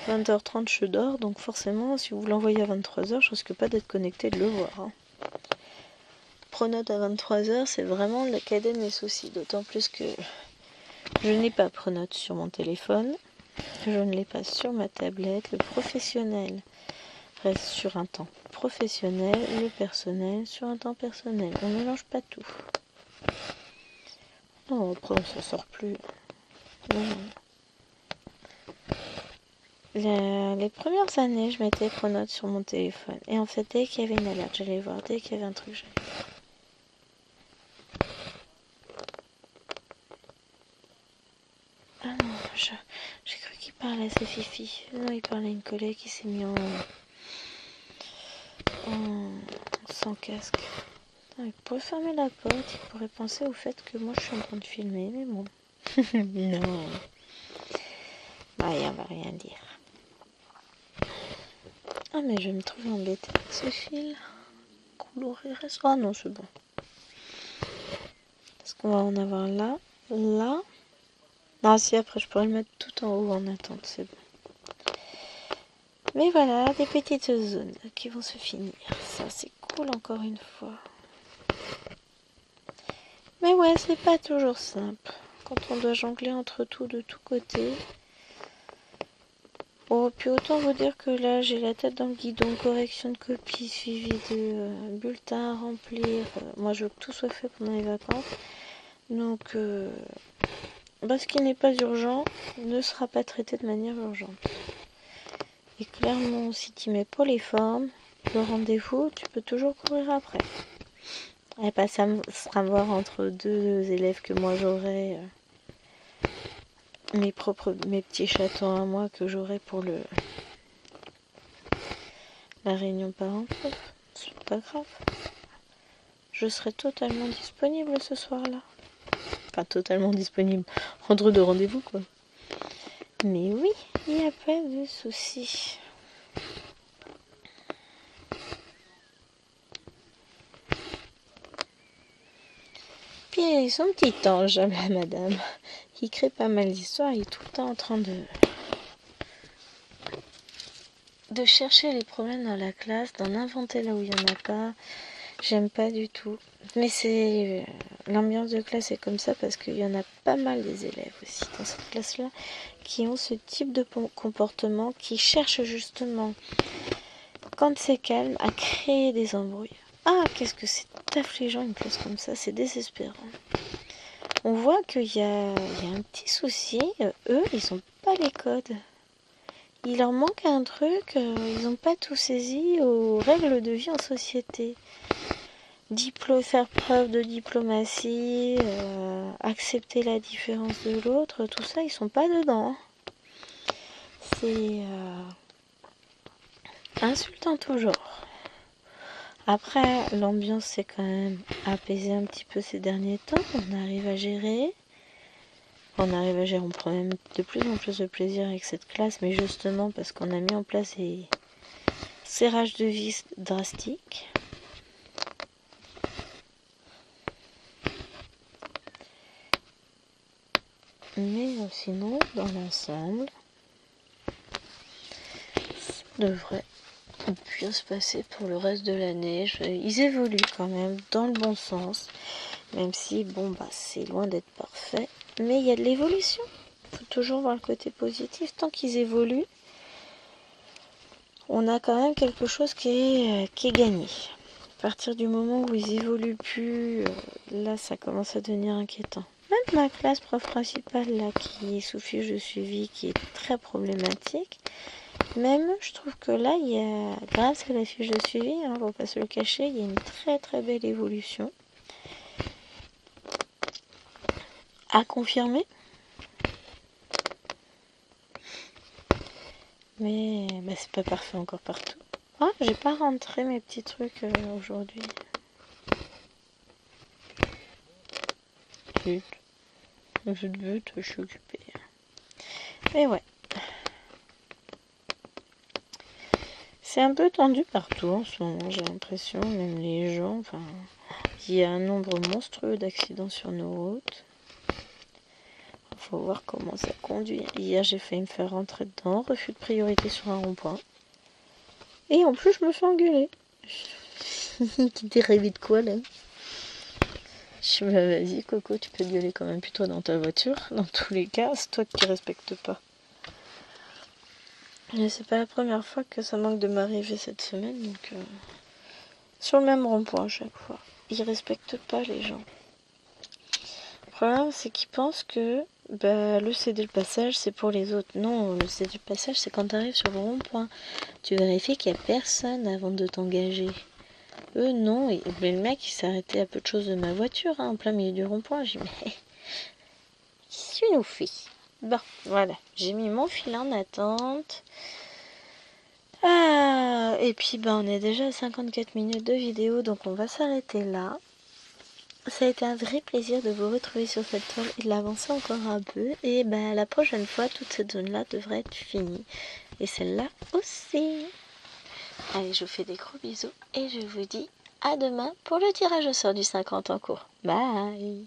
20h30, je dors, donc forcément, si vous l'envoyez à 23h, je risque pas d'être connecté de le voir. Hein. Pronote à 23h, c'est vraiment le cadet de mes soucis, d'autant plus que je n'ai pas Pronote sur mon téléphone, je ne l'ai pas sur ma tablette, le professionnel reste sur un temps professionnel, le personnel sur un temps personnel. On ne mélange pas tout. Non, après on s'en sort plus. Les premières années, je mettais Pronote sur mon téléphone. Et en fait, dès qu'il y avait une alerte, j'allais voir. Dès qu'il y avait un truc, j'allais voir. Ah non, j'ai cru qu'il parlait à sa Fifi. Non, il parlait à une collègue qui s'est mis sans casque. Non, il pourrait fermer la porte, il pourrait penser au fait que moi je suis en train de filmer, mais bon. Non. Bah, on va rien dire. Ah mais je vais me trouver embêtée avec ce fil. Coloré reste. Ah non, c'est bon. Parce qu'on va en avoir là, là. Non, si après je pourrais le mettre tout en haut en attente, c'est bon. Mais voilà, des petites zones qui vont se finir. Ça, c'est cool encore une fois. Mais ouais, c'est pas toujours simple. Quand on doit jongler entre tout de tous côtés. Oh, puis autant vous dire que là, j'ai la tête dans le guidon. Correction de copie suivie de bulletins à remplir. Moi, je veux que tout soit fait pendant les vacances. Donc, ce qui n'est pas urgent ne sera pas traité de manière urgente. Et clairement, si tu mets pas les formes, le rendez-vous, tu peux toujours courir après. Et pas ça sera voir entre deux élèves que moi j'aurai, mes petits chatons à moi que j'aurai pour la réunion parents-prof. C'est pas grave. Je serai totalement disponible ce soir-là. Enfin, totalement disponible. Entre deux rendez-vous, quoi. Mais oui, il n'y a pas de souci. Puis son petit ange, la madame, qui crée pas mal d'histoires, il est tout le temps en train de chercher les problèmes dans la classe, d'en inventer là où il n'y en a pas. J'aime pas du tout. Mais c'est l'ambiance de classe est comme ça parce qu'il y en a pas mal des élèves aussi dans cette classe-là qui ont ce type de comportement, qui cherchent justement, quand c'est calme, à créer des embrouilles. Ah, qu'est-ce que c'est affligeant une classe comme ça, c'est désespérant. On voit qu'il y a un petit souci, eux, ils n'ont pas les codes. Il leur manque un truc, ils n'ont pas tout saisi aux règles de vie en société. Faire preuve de diplomatie, accepter la différence de l'autre, tout ça, ils sont pas dedans. C'est insultant toujours. Après, l'ambiance s'est quand même apaisée un petit peu ces derniers temps. On arrive à gérer. On prend même de plus en plus de plaisir avec cette classe, mais justement parce qu'on a mis en place des serrages de vis drastiques. Mais sinon, dans l'ensemble, ça devrait bien se passer pour le reste de l'année. Ils évoluent quand même dans le bon sens, même si, c'est loin d'être parfait. Mais il y a de l'évolution. Il faut toujours voir le côté positif. Tant qu'ils évoluent, on a quand même quelque chose qui est gagné. À partir du moment où ils évoluent plus, là, ça commence à devenir inquiétant. Même ma classe prof principale, là, qui est sous fiche de suivi, qui est très problématique, même, je trouve que là, il y a, grâce à la fiche de suivi, on va pas se le cacher, il y a une très très belle évolution. À confirmer. Mais c'est pas parfait encore partout. Ah, j'ai pas rentré mes petits trucs aujourd'hui. Zut. Je suis occupée. Mais ouais. C'est un peu tendu partout en ce moment, j'ai l'impression. Même les gens, il y a un nombre monstrueux d'accidents sur nos routes. Faut voir comment ça conduit. Hier, j'ai failli me faire rentrer dedans. Refus de priorité sur un rond-point. Et en plus, je me fais engueuler. Tu t'es rêvé de quoi, là? Je me dis, vas-y, Coco, tu peux gueuler quand même plus toi dans ta voiture. Dans tous les cas, c'est toi qui respectes pas. Et c'est pas la première fois que ça manque de m'arriver cette semaine, donc... sur le même rond-point à chaque fois. Ils respectent pas les gens. Le problème, c'est qu'ils pensent que le céder le passage, c'est pour les autres. Non, le céder le passage, c'est quand tu arrives sur le rond-point. Tu vérifies qu'il n'y a personne avant de t'engager. Eux, non. Mais le mec, il s'est arrêté à peu de choses de ma voiture, en plein milieu du rond-point. J'ai dit, mais qu'est-ce que tu nous fais? Bon, voilà. J'ai mis mon fil en attente. Ah, et puis, on est déjà à 54 minutes de vidéo, donc on va s'arrêter là. Ça a été un vrai plaisir de vous retrouver sur cette toile et de l'avancer encore un peu. Et la prochaine fois, toute cette zone-là devrait être finie. Et celle-là aussi. Allez, je vous fais des gros bisous et je vous dis à demain pour le tirage au sort du 50 en cours. Bye!